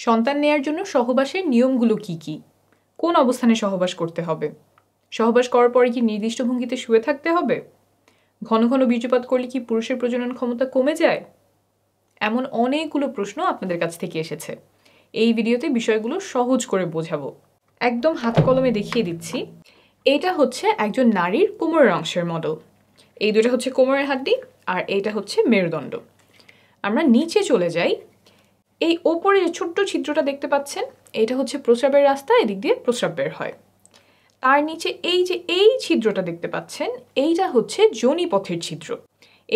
সন্তান নেয়ার জন্য সহবাসের নিয়মগুলো কি কি? কোন অবস্থানে সহবাস করতে হবে? সহবাস করার পরে কি নির্দিষ্ট ভঙ্গিতে শুয়ে থাকতে হবে? ঘন ঘন বীর্যপাত করলে কি পুরুষের প্রজনন ক্ষমতা কমে যায়? এমন অনেকগুলো প্রশ্ন আপনাদের কাছ থেকে এসেছে। এই ভিডিওতে বিষয়গুলো সহজ করে বোঝাবো। একদম হাত কলমে দেখিয়ে দিচ্ছি। এটা হচ্ছে একজন নারীর কোমরের অংশের মডেল। এই দুটো হচ্ছে কোমরের হাড্ডি আর এইটা হচ্ছে মেরুদণ্ড। আমরা নিচে চলে যাই। এই ওপরে যে ছোট্ট ছিদ্রটা দেখতে পাচ্ছেন, এটা হচ্ছে প্রস্রাবের রাস্তা, এদিক দিয়ে প্রস্রাব বের হয়। তার নিচে এই ছিদ্রটা দেখতে পাচ্ছেন, এইটা হচ্ছে যোনিপথের ছিদ্র।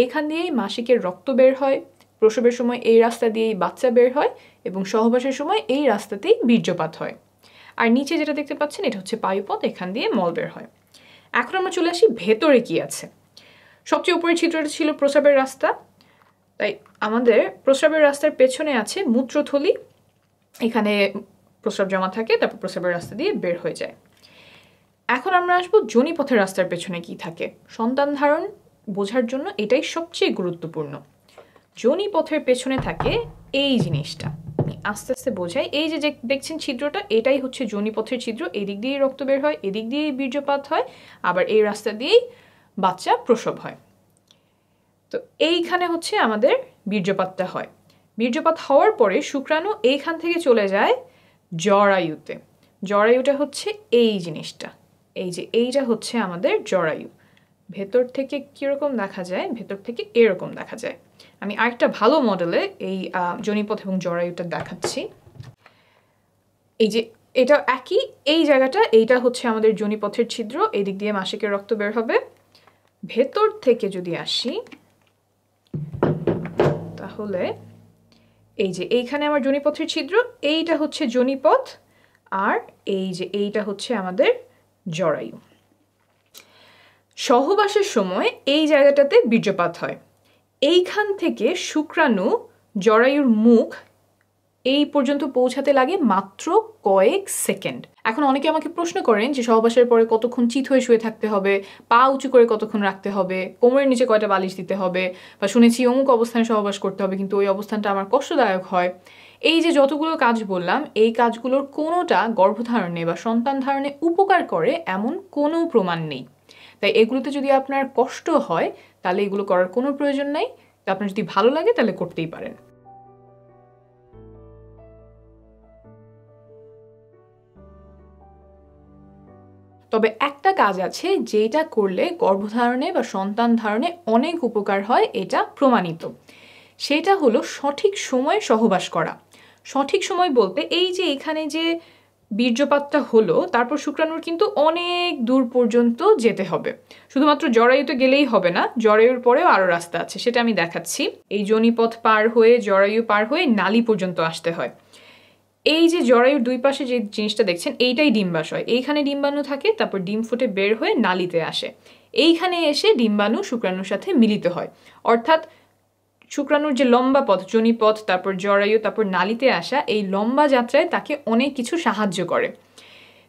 এখান দিয়েই মাসিকের রক্ত বের হয়, প্রসবের সময় এই রাস্তা দিয়েই বাচ্চা বের হয় এবং সহবাসের সময় এই রাস্তাতেই বীর্যপাত হয়। আর নিচে যেটা দেখতে পাচ্ছেন, এটা হচ্ছে পায়ুপথ, এখান দিয়ে মল বের হয়। এখন আমরা চলে আসি ভেতরে কি আছে। সবচেয়ে উপরের ছিদ্রটা ছিল প্রস্রাবের রাস্তা, তাই আমাদের প্রস্রাবের রাস্তার পেছনে আছে মূত্রথলি। এখানে প্রস্রাব জমা থাকে, তারপর প্রস্রাবের রাস্তা দিয়ে বের হয়ে যায়। এখন আমরা আসবো যোনিপথের রাস্তার পেছনে কি থাকে। সন্তান ধারণ বোঝার জন্য এটাই সবচেয়ে গুরুত্বপূর্ণ। যোনিপথের পেছনে থাকে এই জিনিসটা, আস্তে আস্তে বোঝাই। এই যে দেখছেন ছিদ্রটা, এটাই হচ্ছে যোনিপথের ছিদ্র। এদিক দিয়েই রক্ত বের হয়, এদিক দিয়েই বীর্যপাত হয়, আবার এই রাস্তা দিয়েই বাচ্চা প্রসব হয়। তো এইখানে হচ্ছে আমাদের বীর্যপাতটা হয়। বীর্যপাত হওয়ার পরে শুক্রাণু এইখান থেকে চলে যায় জরায়ুতে। জরায়ুটা হচ্ছে এই জিনিসটা, এই যে এইটা হচ্ছে আমাদের জরায়ু। ভেতর থেকে কীরকম দেখা যায়? ভেতর থেকে এরকম দেখা যায়। আমি আরেকটা ভালো মডেলে এই যোনিপথ এবং জরায়ুটা দেখাচ্ছি। এই যে এটা একই, এই জায়গাটা, এইটা হচ্ছে আমাদের যোনিপথের ছিদ্র। এই দিক দিয়ে মাসিকের রক্ত বের হবে। ভেতর থেকে যদি আসি, তাহলে এই যে এইখানে আমার যোনিপথের ছিদ্র, এইটা হচ্ছে যোনিপথ, আর এই যে এইটা হচ্ছে আমাদের জরায়ু। সহবাসের সময় এই জায়গাটাতে বীর্যপাত হয়। এইখান থেকে শুক্রাণু জরায়ুর মুখ এই পর্যন্ত পৌঁছাতে লাগে মাত্র কয়েক সেকেন্ড। এখন অনেকে আমাকে প্রশ্ন করেন যে সহবাসের পরে কতক্ষণ চিত হয়ে শুয়ে থাকতে হবে, পা উঁচু করে কতক্ষণ রাখতে হবে, কোমরের নিচে কয়টা বালিশ দিতে হবে, বা শুনেছি অমুক অবস্থানে সহবাস করতে হবে, কিন্তু ওই অবস্থানটা আমার কষ্টদায়ক হয়। এই যে যতগুলো কাজ বললাম, এই কাজগুলোর কোনোটা গর্ভধারণে বা সন্তান ধারণে উপকার করে এমন কোনো প্রমাণ নেই। তাই এগুলোতে যদি আপনার কষ্ট হয়, তাহলে এগুলো করার কোনো প্রয়োজন নাই। তো আপনার যদি ভালো লাগে তাহলে করতেই পারেন। তবে একটা কাজ আছে যেটা করলে গর্ভধারণে বা সন্তান ধারণে অনেক উপকার হয়, এটা প্রমাণিত। সেটা হলো সঠিক সময়ে সহবাস করা। সঠিক সময় বলতে এই যে এখানে যে বীর্যপাতটা হলো, তারপর শুক্রাণুর কিন্তু অনেক দূর পর্যন্ত যেতে হবে। শুধুমাত্র জরায়ুতে গেলেই হবে না, জরায়ুর পরেও আরও রাস্তা আছে, সেটা আমি দেখাচ্ছি। এই যোনিপথ পার হয়ে, জরায়ু পার হয়ে নালী পর্যন্ত আসতে হয়। এই যে জরায়ুর দুই পাশে যে জিনিসটা দেখছেন, এইটাই ডিম্বাশয়। এইখানে ডিম্বাণু থাকে, তারপর ডিম ফুটে বের হয়ে নালীতে আসে। এইখানে এসে ডিম্বাণু শুক্রাণুর সাথে মিলিত হয়। অর্থাৎ শুক্রাণুর যে লম্বা পথ, যোনিপথ, তারপর জরায়ু, তারপর নালীতে আসা, এই লম্বা যাত্রায় তাকে অনেক কিছু সাহায্য করে।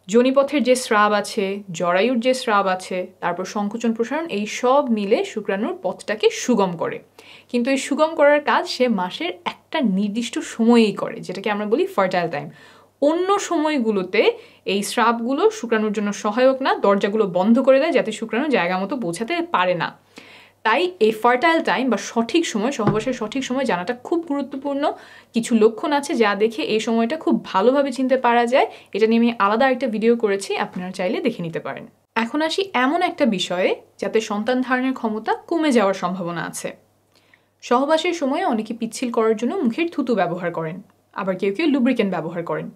যোনিপথের যে স্রাব আছে, জরায়ুর যে স্রাব আছে, তারপর সংকোচন প্রসারণ, এই সব মিলে শুক্রাণুর পথটাকে সুগম করে। কিন্তু এই সুগম করার কাজ সে মাসের একটা নির্দিষ্ট সময়েই করে, যেটাকে আমরা বলি ফার্টাইল টাইম। অন্য সময়গুলোতে এই স্রাবগুলো শুক্রাণুর জন্য সহায়ক না, দরজাগুলো বন্ধ করে দেয় যাতে শুক্রাণু জায়গা মতো পৌঁছাতে পারে না। তাই এই ফার্টাইল টাইম বা সঠিক সময়, সহবাসের সঠিক সময় জানাটা খুব গুরুত্বপূর্ণ। কিছু লক্ষণ আছে যা দেখে এই সময়টা খুব ভালোভাবে চিনতে পারা যায়। এটা নিয়ে আমি আলাদা একটা ভিডিও করেছি, আপনারা চাইলে দেখে নিতে পারেন। এখন আসি এমন একটা বিষয়ে যাতে সন্তান ধারণের ক্ষমতা কমে যাওয়ার সম্ভাবনা আছে। সহবাসের সময় অনেকে পিচ্ছিল করার জন্য মুখের থুতু ব্যবহার করেন, আবার কেউ কেউ লুব্রিকেন্ট ব্যবহার করেন।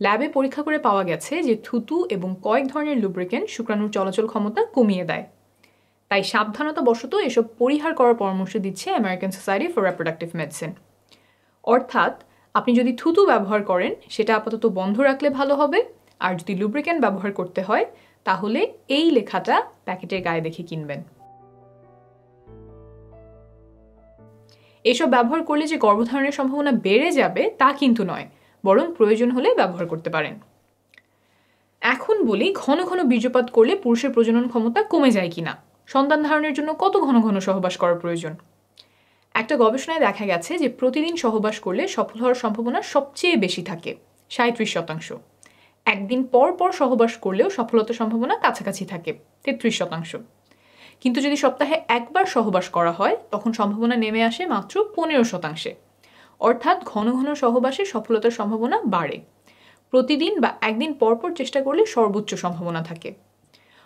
ল্যাবে পরীক্ষা করে পাওয়া গেছে যে থুতু এবং কয়েক ধরনের লুব্রিকেন্ট শুক্রাণুর চলাচল ক্ষমতা কমিয়ে দেয়। তাই সাবধানতা বশত এসব পরিহার করার পরামর্শ দিচ্ছে American society for reproductive medicine. অর্থাৎ আপনি যদি থুতু ব্যবহার করেন, সেটা আপাতত বন্ধ রাখলে ভালো হবে। আর যদি লুব্রিকেন্ট ব্যবহার করতে হয়, তাহলে এই লেখাটা প্যাকেটের গায়ে দেখে কিনবেন। এসব ব্যবহার করলে যে গর্ভধারণের সম্ভাবনা বেড়ে যাবে তা কিন্তু নয়, বরং প্রয়োজন হলে ব্যবহার করতে পারেন। এখন বলি, ঘন ঘন বীর্যপাত করলে পুরুষের প্রজনন ক্ষমতা কমে যায় কিনা, সন্তান ধারণের জন্য কত ঘন ঘন সহবাস করার প্রয়োজন। একটা গবেষণায় দেখা গেছে যে প্রতিদিন সহবাস করলে সফল হওয়ার সম্ভাবনা সবচেয়ে বেশি থাকে 37%। একদিন পর পর সহবাস করলেও সফলতার সম্ভাবনা কাছাকাছি থাকে 33%। কিন্তু যদি সপ্তাহে একবার সহবাস করা হয় তখন সম্ভাবনা নেমে আসে মাত্র 15%। অর্থাৎ ঘন ঘন সহবাসে সফলতার সম্ভাবনা বাড়ে। প্রতিদিন বা একদিন পর পর চেষ্টা করলে সর্বোচ্চ সম্ভাবনা থাকে।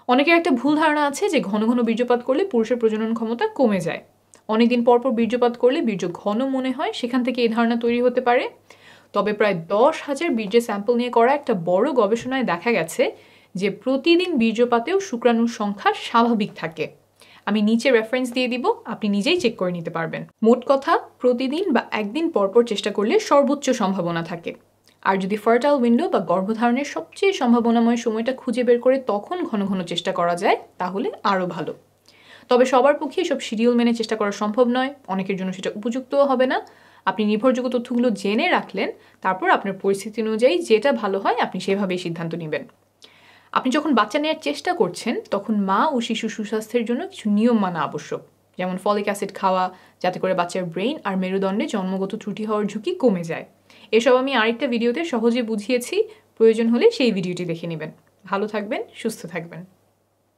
অনেকের একটা ভুল ধারণা আছে যে ঘন ঘন বীর্যপাত করলে পুরুষের প্রজনন ক্ষমতা কমে যায়। অনেকদিন পর পর বীর্যপাত করলে বীর্য ঘন মনে হয়, সেখান থেকে এই ধারণা তৈরি হতে পারে। তবে প্রায় 10,000 বীর্যের স্যাম্পল নিয়ে করা একটা বড় গবেষণায় দেখা গেছে যে প্রতিদিন বীর্যপাতেও শুক্রাণুর সংখ্যা স্বাভাবিক থাকে। আমি নিচে রেফারেন্স দিয়ে দিব, আপনি নিজেই চেক করে নিতে পারবেন। মোট কথা, প্রতিদিন বা একদিন পরপর চেষ্টা করলে সর্বোচ্চ সম্ভাবনা থাকে। আর যদি ফার্টাইল উইন্ডো বা গর্ভধারণের সবচেয়ে সম্ভাবনাময় সময়টা খুঁজে বের করে তখন ঘন ঘন চেষ্টা করা যায় তাহলে আরও ভালো। তবে সবার পক্ষে সব শিডিউল মেনে চেষ্টা করা সম্ভব নয়, অনেকের জন্য সেটা উপযুক্তও হবে না। আপনি নির্ভরযোগ্য তথ্যগুলো জেনে রাখলেন, তারপর আপনার পরিস্থিতি অনুযায়ী যেটা ভালো হয় আপনি সেভাবেই সিদ্ধান্ত নেবেন। আপনি যখন বাচ্চা নেওয়ার চেষ্টা করছেন তখন মা ও শিশু সুস্বাস্থ্যের জন্য কিছু নিয়ম মানা আবশ্যক, যেমন ফলিক অ্যাসিড খাওয়া, যাতে করে বাচ্চার ব্রেইন আর মেরুদণ্ডে জন্মগত ত্রুটি হওয়ার ঝুঁকি কমে যায়। এসব আমি আরেকটা ভিডিওতে সহজে বুঝিয়েছি, প্রয়োজন হলে সেই ভিডিওটি দেখে নেবেন। ভালো থাকবেন, সুস্থ থাকবেন।